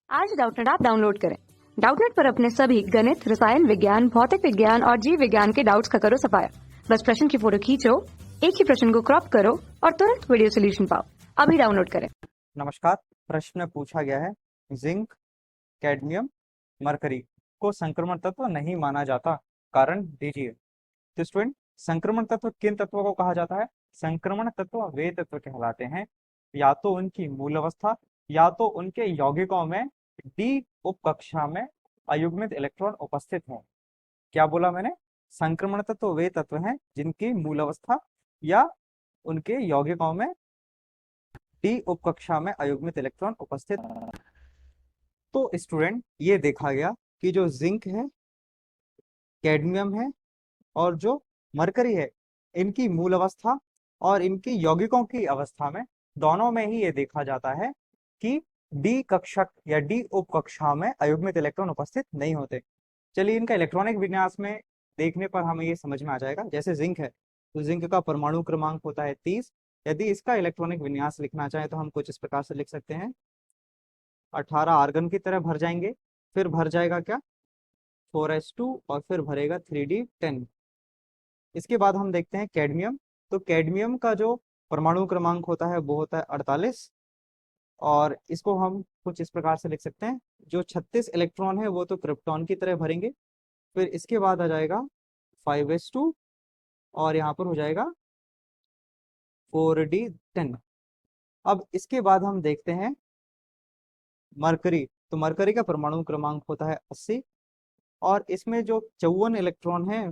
आज Doubtnut app download करें। Doubtnut पर अपने सभी गणित, रसायन विज्ञान, भौतिक विज्ञान और जीव विज्ञान के डाउट्स का करो सफाया। बस प्रश्न की फोटो खींचो, एक ही प्रश्न को क्रॉप करो और तुरंत वीडियो सोल्यूशन पाओ। अभी डाउनलोड करें। नमस्कार। प्रश्न पूछा गया है, जिंक, कैडमियम, मरकरी को संक्रमण तत्व नहीं माना जाता, कारण दीजिए। तो स्टूडेंट, संक्रमण तत्व किन तत्वों को कहा जाता है? संक्रमण तत्व वे तत्व कहलाते हैं या तो उनकी मूल अवस्था या तो उनके यौगिकों में डी उप कक्षा में अयुग्मित इलेक्ट्रॉन उपस्थित हो। क्या बोला मैंने? संक्रमण तत्व वे तत्व हैं जिनकी मूल अवस्था या उनके यौगिकों में डी उप कक्षा में अयुग्मित इलेक्ट्रॉन उपस्थित। तो स्टूडेंट, ये देखा गया कि जो जिंक है, कैडमियम है और जो मरकरी है, इनकी मूल अवस्था और इनकी यौगिकों की अवस्था में दोनों में ही ये देखा जाता है कि डी कक्षक या डी उप कक्षा में अयुग्मित इलेक्ट्रॉन उपस्थित नहीं होते। चलिए, इनका इलेक्ट्रॉनिक विन्यास में देखने पर हमें ये समझ में आ जाएगा। जैसे जिंक है तो जिंक का परमाणु क्रमांक होता है 30। यदि इसका इलेक्ट्रॉनिक विन्यास लिखना चाहे तो हम कुछ इस प्रकार से लिख सकते हैं, 18 आर्गन की तरह भर जाएंगे, फिर भर जाएगा क्या 4s2 और फिर भरेगा 3d10। इसके बाद हम देखते हैं कैडमियम। तो कैडमियम का जो परमाणु क्रमांक होता है वो होता है 48 और इसको हम कुछ इस प्रकार से लिख सकते हैं, जो 36 इलेक्ट्रॉन है वो तो क्रिप्टॉन की तरह भरेंगे। फिर इसके बाद आ जाएगा 5s2 और यहाँ पर हो जाएगा 4d10। अब इसके बाद हम देखते हैं मरकरी। तो मरकरी का परमाणु क्रमांक होता है 80 और इसमें जो 54 इलेक्ट्रॉन है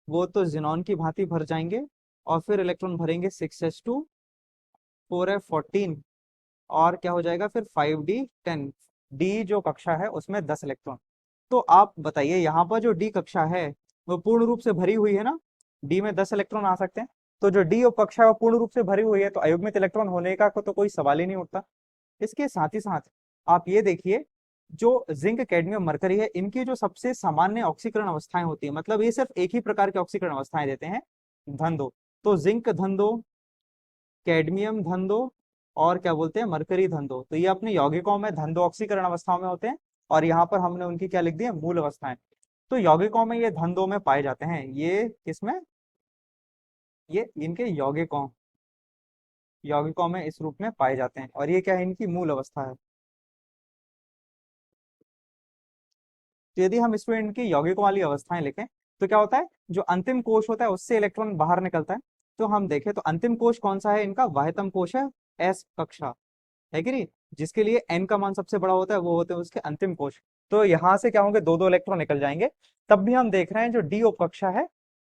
वो तो जिनॉन की भांति भर जाएंगे और फिर इलेक्ट्रॉन भरेंगे 6s2, 4f14 और क्या हो जाएगा फिर 5d10। डी जो कक्षा है उसमें 10 इलेक्ट्रॉन। तो आप बताइए, यहाँ पर जो डी कक्षा है वो पूर्ण रूप से भरी हुई है ना, डी में 10 इलेक्ट्रॉन आ सकते हैं। तो जो डी उप कक्षा है वो पूर्ण रूप से भरी हुई है, तो अयुग्मित इलेक्ट्रॉन होने का तो कोई सवाल ही नहीं उठता। इसके साथ ही साथ आप ये देखिए, जो जिंक, कैडमियम, मरकरी है, इनकी जो सबसे सामान्य ऑक्सीकरण अवस्थाएं होती है, मतलब ये सिर्फ एक ही प्रकार की ऑक्सीकरण अवस्थाएं देते हैं, धन दो। तो जिंक धन दो, कैडमियम धन दो और क्या बोलते हैं मरकरी धन दो। तो ये अपने यौगिकों में धन दो ऑक्सीकरण अवस्थाओं में होते हैं और यहाँ पर हमने उनकी क्या लिख दी है, मूल अवस्थाएं। तो यौगिकों में ये धन दो में पाए जाते हैं। ये किसमें? ये इनके यौगिकों में इस रूप में पाए जाते हैं और ये क्या है, इनकी मूल अवस्था है। तो यदि हम स्टूडेंट की यौगिकों वाली अवस्थाएं लिखें तो क्या होता है, जो अंतिम कोश होता है उससे इलेक्ट्रॉन बाहर निकलता है। तो हम देखें तो अंतिम कोश कौन सा है इनका? वाह्यतम कोश है, एस कक्षा है कि नहीं, जिसके लिए एन का मान सबसे बड़ा होता है, वो होते हैं उसके अंतिम कोश। तो यहाँ से क्या होंगे, दो दो इलेक्ट्रॉन निकल जाएंगे। तब भी हम देख रहे हैं जो डी उप कक्षा है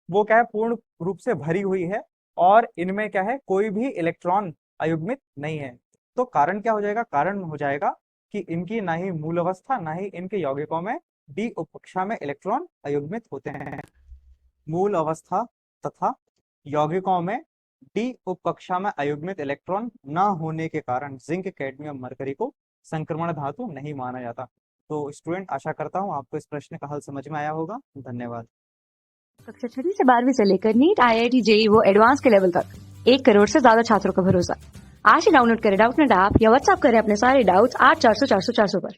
वो क्या है, पूर्ण रूप से भरी हुई है और इनमें क्या है, कोई भी इलेक्ट्रॉन अयुग्मित नहीं है। तो कारण क्या हो जाएगा? कारण हो जाएगा कि इनकी ना ही मूल अवस्था ना ही इनके यौगिकों में डी उप कक्षा में इलेक्ट्रॉन अयुग्मित होते हैं। मूल अवस्था तथा यौगिकों में डी उप कक्षा में अयुग्मित इलेक्ट्रॉन न होने के कारण जिंक, कैडमियम, मरकरी को संक्रमण धातु नहीं माना जाता। तो स्टूडेंट, आशा करता हूँ आपको इस प्रश्न का हल समझ में आया होगा। धन्यवाद। कक्षा 6 से 12वीं से लेकर नीट, IIT, JEE वो एडवांस के लेवल तक 1 करोड़ से ज्यादा छात्रों का भरोसा। आज ही डाउनलोड करें डाउटनेट ऐप या व्हाट्सएप करें अपने सारे डाउट्स 8400 400 400 पर।